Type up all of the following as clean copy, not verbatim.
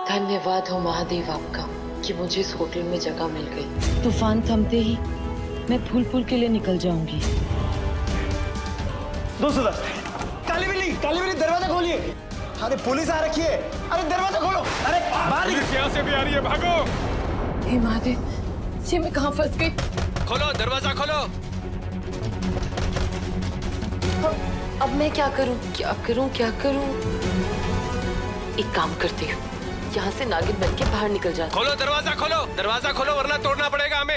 धन्यवाद हो महादेव आपका कि मुझे इस होटल में जगह मिल गई। तूफान थमते ही मैं फूल के लिए निकल जाऊंगी। 210। काली बिल्ली दरवाजा खोलिए। अरे पुलिस आ रखी है। अरे दरवाजा खोलो। अरे बाहर यहाँ से भी आ रही है, भागो। हे महादेव, ये मैं कहाँ फंस गई? खोलो दरवाजा खोलो। अब मैं क्या करूं? एक काम करती हूँ, यहाँ से नागिन बन के बाहर निकल जाती। खोलो दरवाजा खोलो वरना तोड़ना पड़ेगा हमें।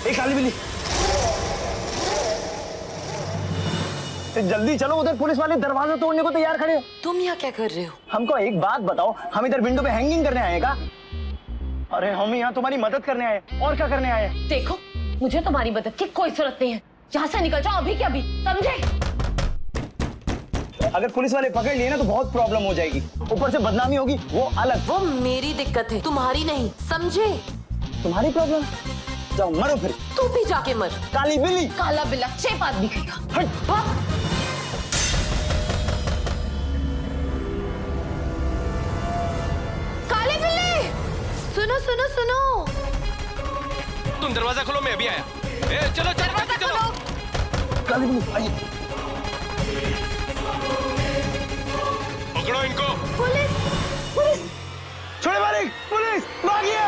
एक काली बिल्ली, जल्दी चलो, उधर पुलिस वाले दरवाजा तोड़ने को तैयार खड़े हो। तुम यहाँ क्या कर रहे हो? हमको एक बात बताओ, हम इधर विंडो पे हैंगिंग करने आए का? अरे हम यहाँ तुम्हारी मदद करने आए, और क्या करने आए? देखो, मुझे तुम्हारी मदद की कोई जरूरत नहीं है। यहाँ से निकल जाओ अभी के अभी, समझे? अगर पुलिस वाले पकड़ लिए ना तो बहुत प्रॉब्लम हो जाएगी, ऊपर से बदनामी होगी, वो अलग। वो मेरी दिक्कत है, तुम्हारी नहीं, समझे? तुम्हारी प्रॉब्लम? जाओ मरो फिर। तू भी जाके मर। काली बिल्ली। काला बिल्ला 6 बात दिखेगा। हट। काली बिल्ली, सुनो। तुम दरवाजा खोलो, मैं अभी आया। चलो दरवाजा खोलो। काली बिल्ली आइए। पकड़ो इनको। पुलिस। छोड़े मालिक, पुलिस भागिए।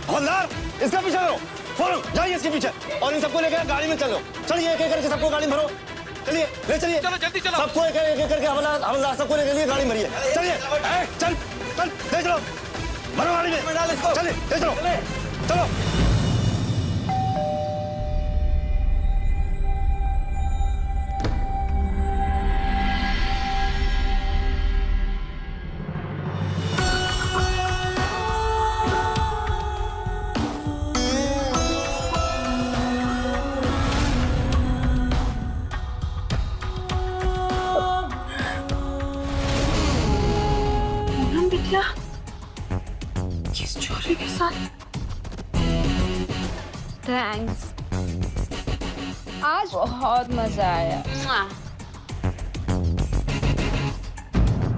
हवलदार, इसका पीछा करो, फॉलो जाइए इसके पीछे, और इन सबको लेकर गाड़ी में चलो। चलिए एक एक करके सबको गाड़ी में भरो। चलिए ले चलिए, चलो जल्दी चलो। सबको एक एक करके हवलदार सबको लेकर गाड़ी में भरिए। चलिए चल ले चलो, भरो गाड़ी में, चलिए ले चलो। बिटिया, किस चोरी के साथ? थैंक्स, आज बहुत मजा आया।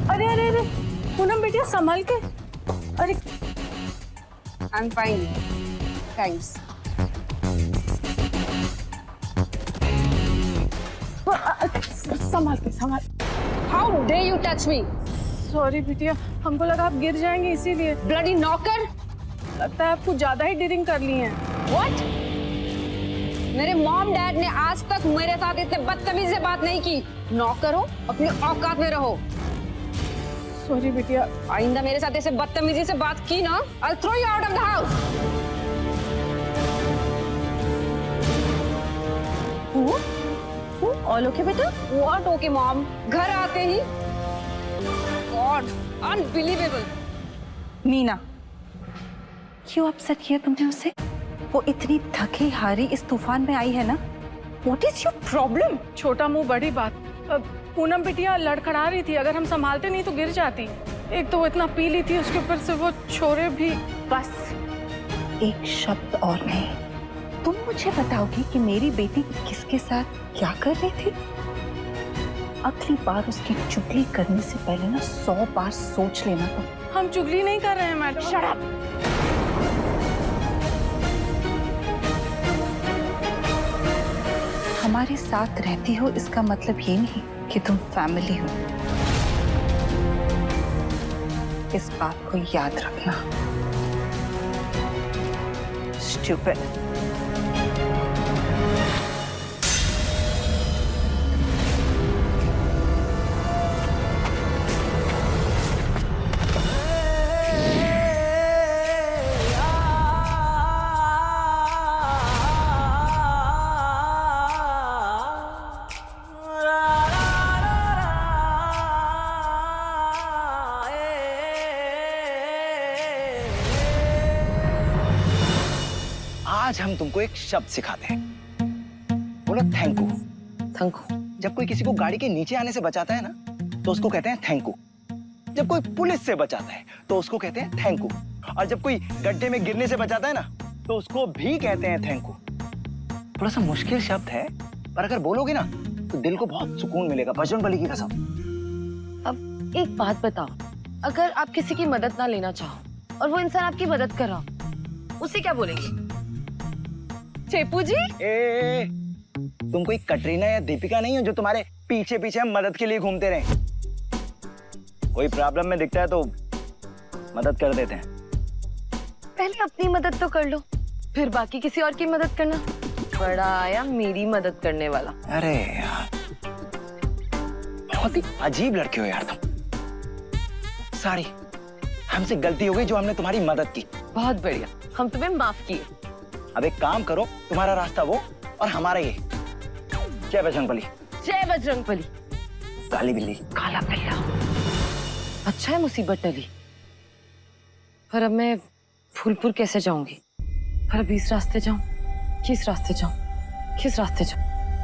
अरे पूनम बेटिया संभल के। अरे आई एम फाइन, थैंक्स। संभाल। How day you touch me? Sorry बिटिया, हमको लगा आप गिर जाएंगे इसीलिए। Bloody knocker! लगता है आपको ज्यादा ही ड्रिंक कर ली है। व्हाट? मेरे मॉम डैड ने आज तक मेरे साथ इतने बदतमीजी से बात नहीं की। नौकर हो, अपनी औकात में रहो। सॉरी बिटिया। आइंदा मेरे साथ ऐसे बदतमीजी से बात की ना, I'll throw you out of the house। All okay बेटा? What okay mom? घर आते ही God, unbelievable। मीना, क्यों अपसेट किया तुमने उसे? वो इतनी थकी हारी इस तूफान में आई है ना। What is your problem? छोटा मुंह बड़ी बात। पूनम बिटिया लड़खड़ा रही थी, अगर हम संभालते नहीं तो गिर जाती। एक तो वो इतना पी ली थी, उसके ऊपर से वो छोरे भी। बस एक शब्द और नहीं। तुम मुझे बताओगी कि मेरी बेटी किसके साथ क्या कर रही थी? अगली बार उसकी चुगली करने से पहले ना 100 बार सोच लेना। तो हम चुगली नहीं कर रहे हैं मैडम। Shut up. हमारे साथ रहती हो इसका मतलब ये नहीं कि तुम फैमिली हो। इस बात को याद रखना। स्टूपिड। आज हम तुमको एक शब्द सिखाते हैं, बोलो थैंक यू। Thank you. जब कोई किसी को गाड़ी के नीचे आने से बचाता है ना तो उसको कहते हैं थैंक यू। जब कोई पुलिस से बचाता है तो उसको कहते हैं थैंक यू। और जब कोई गड्ढे में गिरने से बचाता है ना तो उसको भी कहते हैं थैंक यू। थोड़ा सा मुश्किल शब्द है, पर अगर बोलोगे ना तो दिल को बहुत सुकून मिलेगा, बजरंगबली की कसम। अब एक बात बताओ, अगर आप किसी की मदद ना लेना चाहो और वो इंसान आपकी मदद कर रहा, उसे क्या बोलेंगे? चेपू जी? ए, तुम कोई कटरीना या दीपिका नहीं हो जो तुम्हारे पीछे पीछे मदद के लिए घूमते रहे। कोई प्रॉब्लम में दिखता है तो मदद कर देते हैं। पहले अपनी मदद तो कर लो, फिर बाकी किसी और की मदद करना। बड़ा आया मेरी मदद करने वाला। अरे यार, बहुत ही अजीब लड़के हो यार तुम। सॉरी, हमसे गलती हो गई जो हमने तुम्हारी मदद की। बहुत बढ़िया, हम तुम्हें माफ किए। अब एक काम करो, तुम्हारा रास्ता वो और हमारा ये। जय बजरंगबली। जय बजरंगबली। काली बिल्ली। काला बिल्ला। अच्छा है मुसीबत टली, पर अब मैं फूलपुर कैसे जाऊंगी? पर अब इस रास्ते जाऊं, किस रास्ते जाऊं, किस रास्ते जाऊं?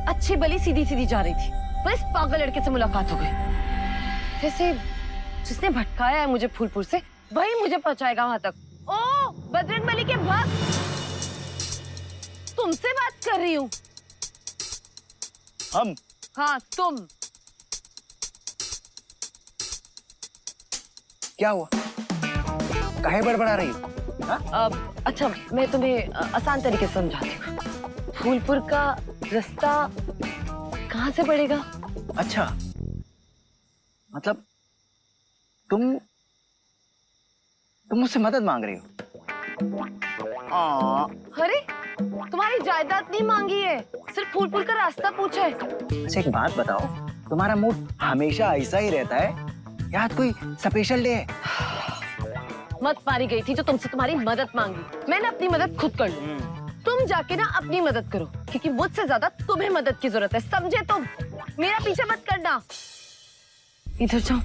अच्छी भली सीधी सीधी जा रही थी, पर इस पागल लड़के से मुलाकात हो गई। जैसे जिसने भटकाया है मुझे फूलपुर से, वही मुझे पहुंचाएगा वहां तक। ओ बजरंगबली के भक्त, तुमसे बात कर रही हूँ। हम? हाँ तुम। क्या हुआ? काहे बड़बड़ा रही हो? अच्छा, मैं तुम्हें आसान तरीके से समझाती हूँ। फूलपुर का रास्ता कहाँ से पड़ेगा? अच्छा, मतलब तुम मुझसे मदद मांग रही हो? अरे तुम्हारी जायदाद नहीं मांगी है, सिर्फ फूलपुर का रास्ता पूछा है। अच्छा एक बात बताओ, तुम्हारा मूड हमेशा ऐसा ही रहता है या आज कोई स्पेशल डे है? मत मारी गई थी जो तुमसे तुम्हारी मदद मांगी। मैंने अपनी मदद खुद कर लूं। तुम जाके ना अपनी मदद करो, क्योंकि मुझसे ज्यादा तुम्हें मदद की जरूरत है, समझे तुम? मेरा पीछे मत करना। इधर जाओ,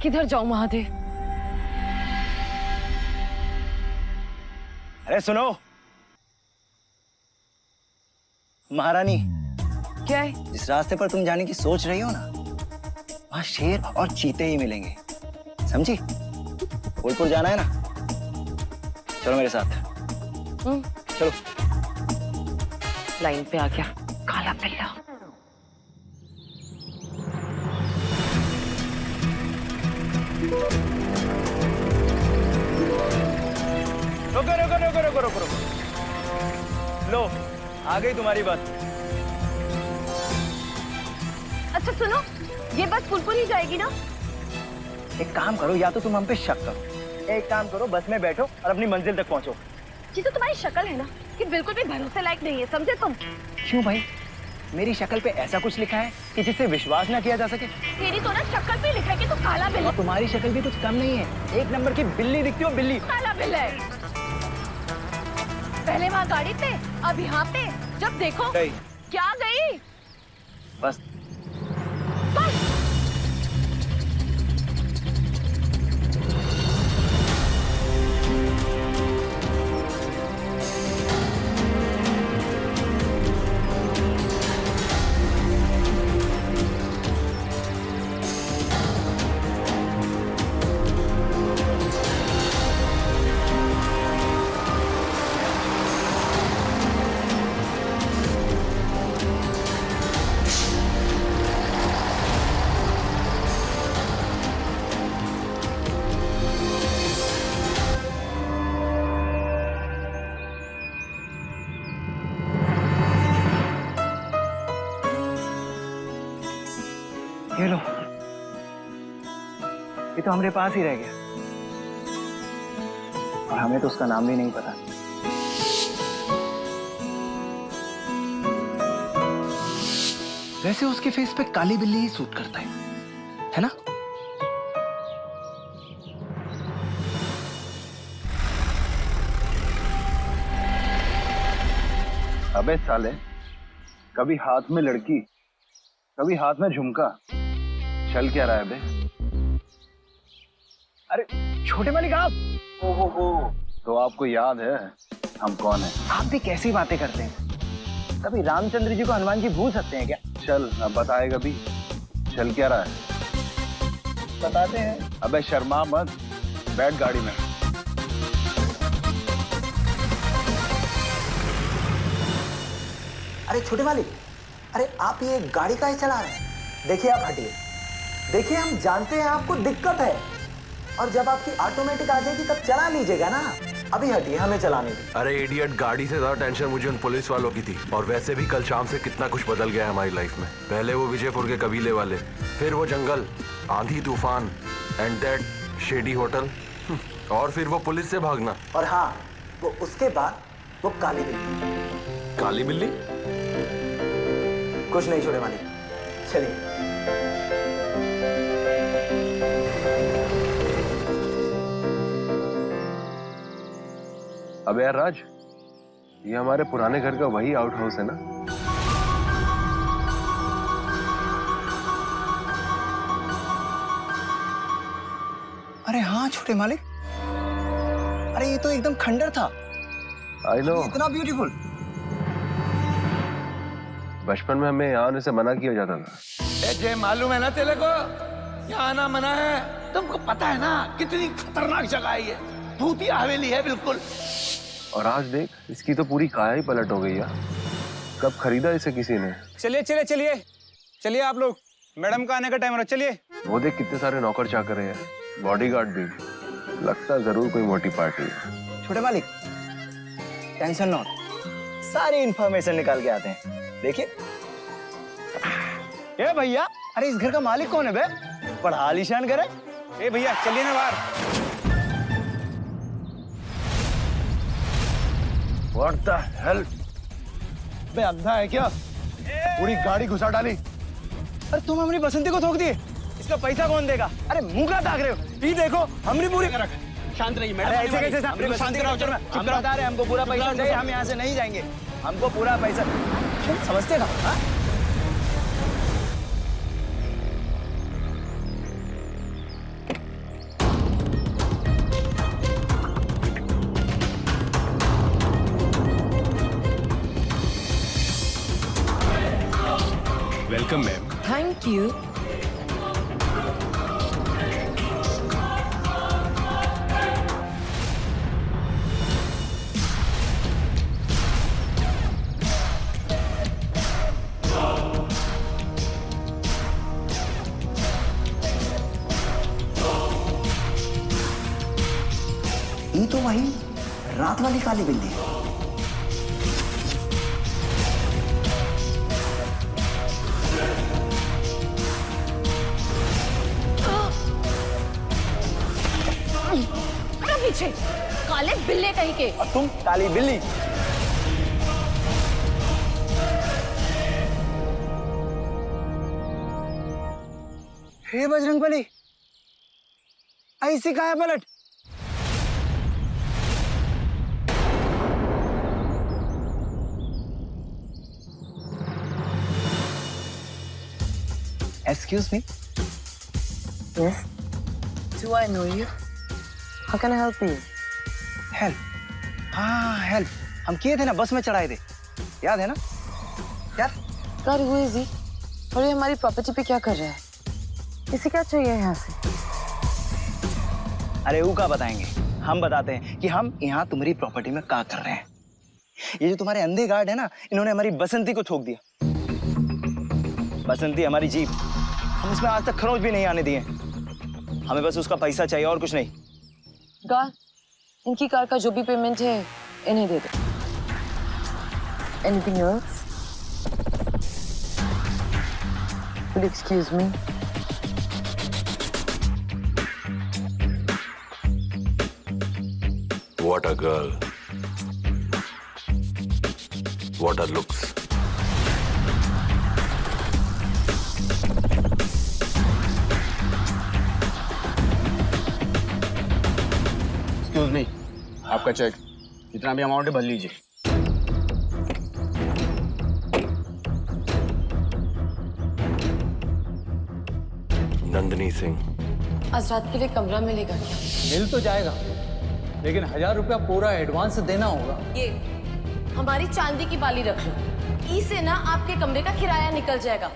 किधर जाऊं महादेव? अरे सुनो महारानी, क्या है? जिस रास्ते पर तुम जाने की सोच रही हो ना, वहां शेर और चीते ही मिलेंगे, समझी? फूलपुर जाना है ना, चलो मेरे साथ। चलो। लाइन पे आ गया काला बिल्ला। रुको रुको रुको रुको रुको रुको, लो आ गई तुम्हारी बात। अच्छा सुनो, ये बस फूलपुर ही जाएगी ना? एक काम करो, या तो तुम हम पे शक करो, एक काम करो बस में बैठो और अपनी मंजिल तक पहुंचो। ये तो तुम्हारी शक्ल है ना कि बिल्कुल भी भरोसे लायक नहीं है, समझे तुम? क्यों भाई, मेरी शक्ल पे ऐसा कुछ लिखा है कि जिससे विश्वास ना किया जा सके? तेरी तो ना शक्ल पे लिखा है कि तू काला बिल्ला। और तुम्हारी शक्ल भी कुछ कम नहीं है, एक नंबर की बिल्ली दिखती हो, बिल्ली। काला बिल्ला है। पहले वहाँ गाड़ी पे, अब यहाँ पे, जब देखो। गई। क्या गई? बस बस। ये लो, ये तो हमारे पास ही रह गया और हमें तो उसका नाम भी नहीं पता। वैसे उसके फेस पे काली बिल्ली ही सूट करता है ना? अबे साले, कभी हाथ में लड़की, कभी हाथ में झुमका, चल क्या रहा है बे? अरे छोटे मालिक आप? ओहो, तो आपको याद है हम कौन हैं? आप भी कैसी बातें करते हैं? कभी रामचंद्र जी को हनुमान जी भूल सकते हैं क्या? चल अब बताएगा भी, चल क्या रहा है? बताते हैं। अबे शर्मा मत, बैठ गाड़ी में। अरे छोटे मालिक, अरे आप ये गाड़ी काहे चला रहे हैं? देखिए आप हटिए, देखिए हम जानते हैं आपको दिक्कत है, और जब आपकी ऑटोमेटिक आ जाएगी तब चला लीजिएगा ना। अभी हटिए, हमें चलाने दीजिए। अरे इडियट, गाड़ी से ज्यादा टेंशन मुझे उन पुलिस वालों की थी। और वैसे भी कल शाम से कितना कुछ बदल गया है हमारी लाइफ में। पहले वो विजयपुर के कबीले वाले, फिर वो जंगल, आंधी तूफान, एंड दैट शेडी होटल, और फिर वो पुलिस से भागना। और हाँ, वो उसके बाद वो काली बिल्ली। काली बिल्ली? कुछ नहीं छोटे मालिक, चलिए। अबे यार राज, ये हमारे पुराने घर का वही आउट हाउस है ना? अरे हाँ छोटे मालिक, अरे ये तो एकदम खंडर था। I know. इतना ब्यूटीफुल। बचपन में हमें यहाँ आने से मना किया जाता था। जे मालूम है ना तेरे को, यहाँ आना मना है। तुमको पता है ना कितनी खतरनाक जगह है ये, भूतिया हवेली है बिल्कुल। और आज देख, इसकी तो पूरी काया ही पलट हो गई यार। कब खरीदा इसे किसी ने? चलिए चलिए चलिए चलिए आप लोग, मैडम का आने का टाइम हो रहा, चलिए। वो देख कितने सारे नौकर चाकर हैं, बॉडीगार्ड भी। लगता है जरूर कोई मोटी पार्टी है। छोटे मालिक टेंशन नॉट, सारी इंफॉर्मेशन निकाल के आते हैं। देखिए। ए भैया, अरे इस घर का मालिक कौन है बे? बड़ा आलीशान घर है। ए भैया चलिए ना बाहर। What the hell? बे अंधा है क्या? पूरी गाड़ी घुसा डाली। अरे तुम हमारी बसंती को ठोक दिए, इसका पैसा कौन देगा? अरे मुंह का ताक रहे हो? ये देखो हमारी पूरी। शांत रहिए मैडम। ऐसे कैसे शांत कराओ? हम बता रहे हैं, हमको पूरा पैसा चाहिए, हम यहाँ से नहीं जाएंगे। हमको पूरा पैसा, समझते ना? हाँ? Welcome ma'am. Thank you. ये तो वही रात वाली काली बिल्ली है। पीछे काले बिल्ले कहीं के। और तुम काली बिल्ली। हे बजरंगबली, ऐसी काया पलट? Excuse me? Yes. Do I know you? How can I help you? Help? हाँ हेल्प, हम किए थे ना, बस में चढ़ाए थे, याद है ना? यार God, who is he? और ये हमारी प्रॉपर्टी पे क्या कर रहा है? इसे क्या चाहिए यहाँ से? अरे वो का बताएंगे, हम बताते हैं कि हम यहाँ तुम्हारी प्रॉपर्टी में क्या कर रहे हैं। ये जो तुम्हारे अंधे गार्ड है ना, इन्होंने हमारी बसंती को ठोक दिया। बसंती हमारी जीप, हम उसमें आज तक खरोंच भी नहीं आने दिए। हमें बस उसका पैसा चाहिए और कुछ नहीं। God, इनकी कार का जो भी पेमेंट है इन्हें दे दो। Anything else? Will you excuse me? What a girl. What a looks. Excuse me, आपका चेक, जितना भी अमाउंट है भर लीजिए। नंदिनी सिंह। आज रात के लिए कमरा मिलेगा क्या? मिल तो जाएगा, लेकिन 1000 रुपया पूरा एडवांस देना होगा। ये हमारी चांदी की बाली रख लो, इससे ना आपके कमरे का किराया निकल जाएगा।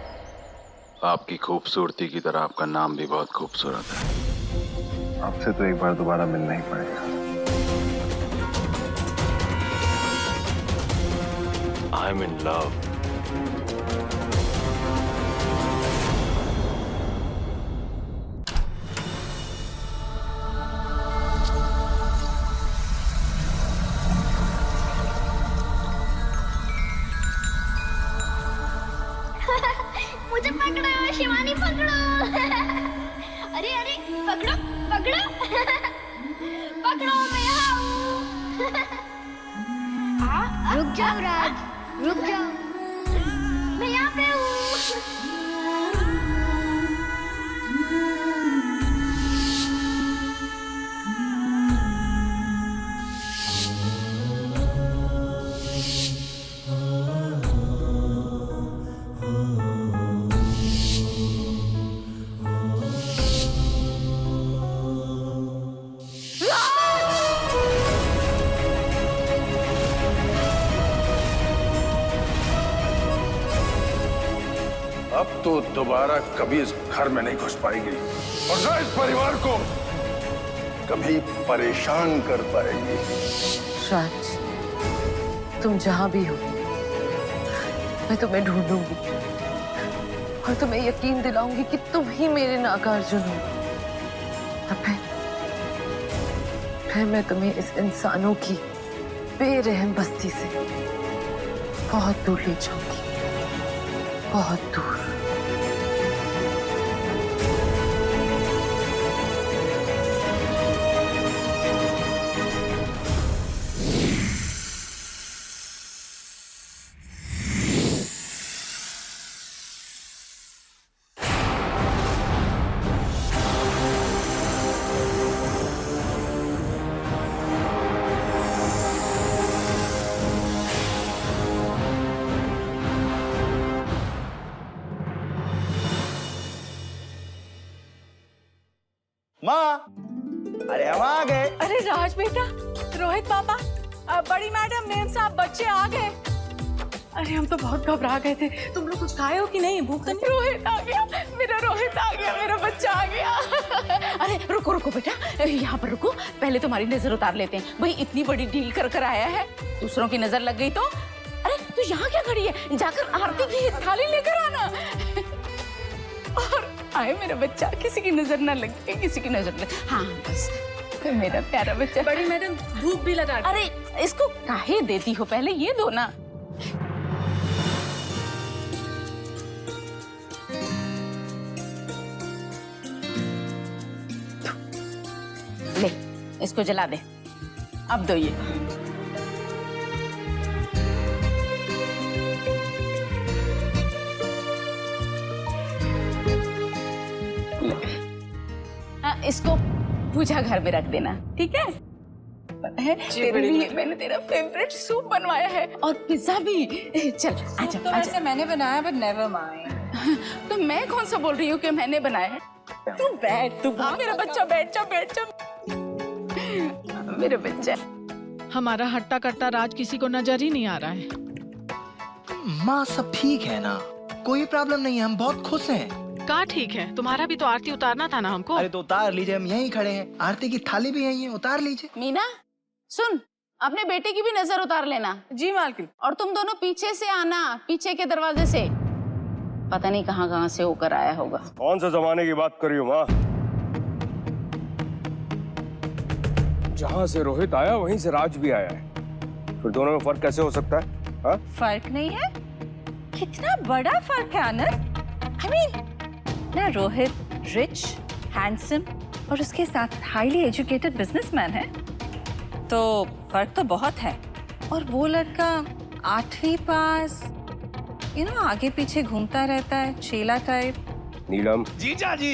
आपकी खूबसूरती की तरह आपका नाम भी बहुत खूबसूरत है। आपसे तो एक बार दोबारा मिलना ही पड़ेगा। I'm in love. पकड़ो पकड़ो पकड़ो मैं यहाँ हूँ। रुक जाओ राज, रुक जाओ, मैं यहाँ पे हूँ। अब तो दोबारा कभी इस घर में नहीं घुस पाएगी और ना इस परिवार को कभी परेशान कर पाएगी। राज, तुम जहां भी हो मैं तुम्हें ढूंढूंगी और तुम्हें यकीन दिलाऊंगी कि तुम ही मेरे नागार्जुन हो। अब फिर मैं तुम्हें इस इंसानों की बेरहम बस्ती से बहुत दूर ले जाऊंगी, बहुत दूर। माँ, अरे हम आ गए। अरे राज बेटा, रोहित पापा, बड़ी मैडम, मेम साहब, बच्चे आ गए। अरे हम तो बहुत घबरा गए थे। तुम लोग कुछ खाए हो कि नहीं? भूख तो नहीं? रोहित आ गया, मेरा रोहित आ गया, मेरा बच्चा आ गया। अरे रुको रुको बेटा, यहाँ पर रुको, पहले तुम्हारी नजर उतार लेते हैं। भाई इतनी बड़ी डील कर कर आया है, दूसरों की नजर लग गई तो? अरे तू यहाँ क्या खड़ी है? जाकर आरती की थाली लेकर आना। और आए मेरा बच्चा, किसी की नजर ना लगे, किसी की नजर लगे। हाँ बस, मेरा प्यारा बच्चा। बड़ी मैडम धूप भी लगा। अरे इसको काहे देती हो, पहले ये दो ना। ले, इसको जला दे, अब दो ये। इसको पूजा घर में रख देना, ठीक है? तेरे लिए मैंने तेरा फेवरेट सूप बनवाया है और पिज्जा भी। चल आजा, तो आजा। मैंने बनाया, बट नेवर माइंड। तो मैं कौन सा बोल रही हूँ कि मैंने बनाया है? तू बैठ, तू मेरा बच्चा, बैठ जा, बैठ जा, मेरा बच्चा। हमारा हट्टा कट्टा राज किसी को नजर ही नहीं आ रहा है। माँ सब ठीक है ना, कोई प्रॉब्लम नहीं है, हम बहुत खुश हैं। का ठीक है? तुम्हारा भी तो आरती उतारना था ना हमको। अरे तो उतार लीजिए, हम यहीं खड़े हैं, आरती की थाली भी यहीं है, उतार लीजिए। मीना सुन, अपने बेटे की भी नजर उतार लेना। जी मालकिन। और तुम दोनों पीछे से आना, पीछे के दरवाजे से। पता नहीं कहाँ कहाँ से होकर आया होगा। कौन से जमाने की बात कर रही हो माँ? जहाँ से रोहित आया वहीं से राज भी आया है, फिर दोनों में फर्क कैसे हो सकता है? हा? फर्क नहीं है? कितना बड़ा फर्क है आनंद। I mean, ना रोहित रिच, हैंडसम और उसके साथ हाईली एजुकेटेड बिजनेसमैन है, तो फर्क तो बहुत है। और वो लड़का 8वीं पास, आगे पीछे घूमता रहता है, चेला टाइप। नीलम। जीजा जी,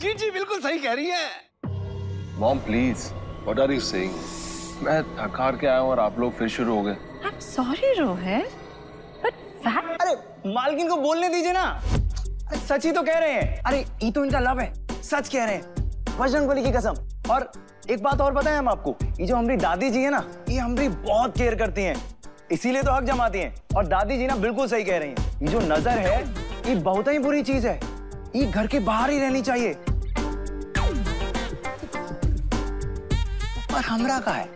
जी बिल्कुल सही कह रही है। Mom please, what are you saying? मैं थक हार के आया हूँ और आप लोग फिर शुरू हो गए। I'm sorry Rohit, but fact... अरे मालकिन को बोलने दीजिए ना, सच ही तो कह रहे हैं। अरे ये तो इनका लव है, सच कह रहे हैं, बजरंग बली की कसम। और एक बात और बताएं हम आपको, ये जो हमारी दादी जी है ना, ये हमारी बहुत केयर करती हैं, इसीलिए तो हक जमाती हैं। और दादी जी ना बिल्कुल सही कह रही हैं, ये जो नजर है ये बहुत ही बुरी चीज है, ये घर के बाहर ही रहनी चाहिए। पर हमरा का है,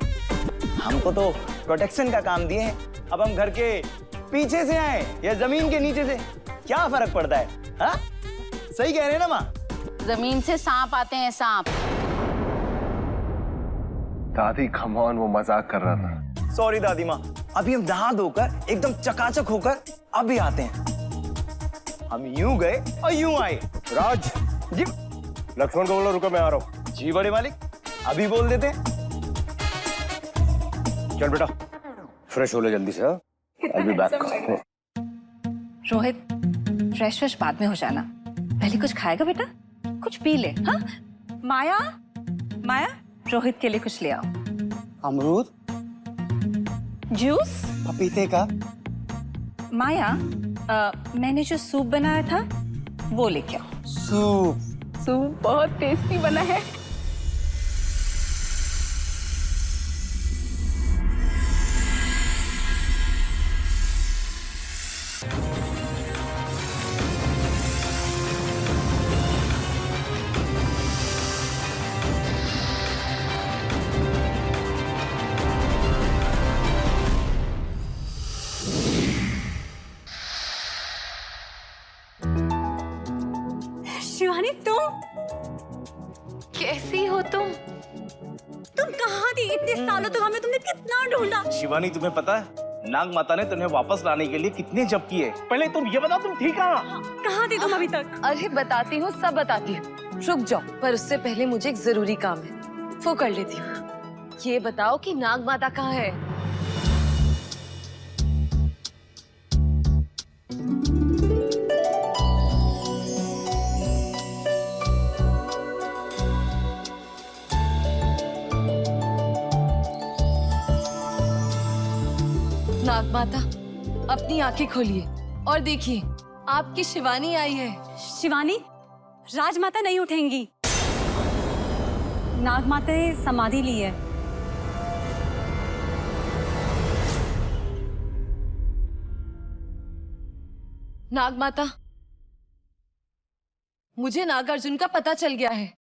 हमको तो प्रोटेक्शन का काम दिए हैं, अब हम घर के पीछे से आए या जमीन के नीचे से, क्या फर्क पड़ता है? हाँ? सही कह रहे हैं ना माँ? जमीन से सांप आते हैं, सांप। दादी कम ऑन, वो मजाक कर रहा था। सॉरी दादी माँ, अभी हम नहा धोकर एकदम चकाचक होकर अभी आते हैं। हम यूं गए और यूं आए। राज जी लक्ष्मण को बोलो रुको, मैं आ रहा हूँ। जी बड़े मालिक, अभी बोल देते हैं। चल बेटा, फ्रेश हो ले जल्दी से। I'll be back. Rohit, fresh बाद में हो जाना। पहले कुछ खाएगा बेटा? कुछ पी ले। हाँ? माया, माया, रोहित के लिए कुछ ले आओ। अमरूद, जूस, पपीते का। माया, मैंने जो सूप बनाया था वो लेके आओ। सूप बहुत टेस्टी बना है। शिवानी, तुम कैसी हो तुम? कहाँ थी इतने सालों तक? हमें तुमने कितना ढूंढा। शिवानी, तुम्हें पता है नाग माता ने तुम्हें वापस लाने के लिए कितने जप किए? पहले तुम ये बताओ, तुम थी कहाँ? कहाँ थी तुम अभी तक? अरे बताती हूँ, सब बताती हूँ। रुक जाओ, पर उससे पहले मुझे एक जरूरी काम है, वो कर लेती हूँ। ये बताओ कि नाग माता कहाँ है? नाग माता, अपनी आंखें खोलिए और देखिए, आपकी शिवानी आई है। शिवानी, राजमाता नहीं उठेंगी। नाग माता ने समाधि ली है। नाग माता, मुझे नागार्जुन का पता चल गया है।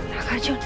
नागार्जुन,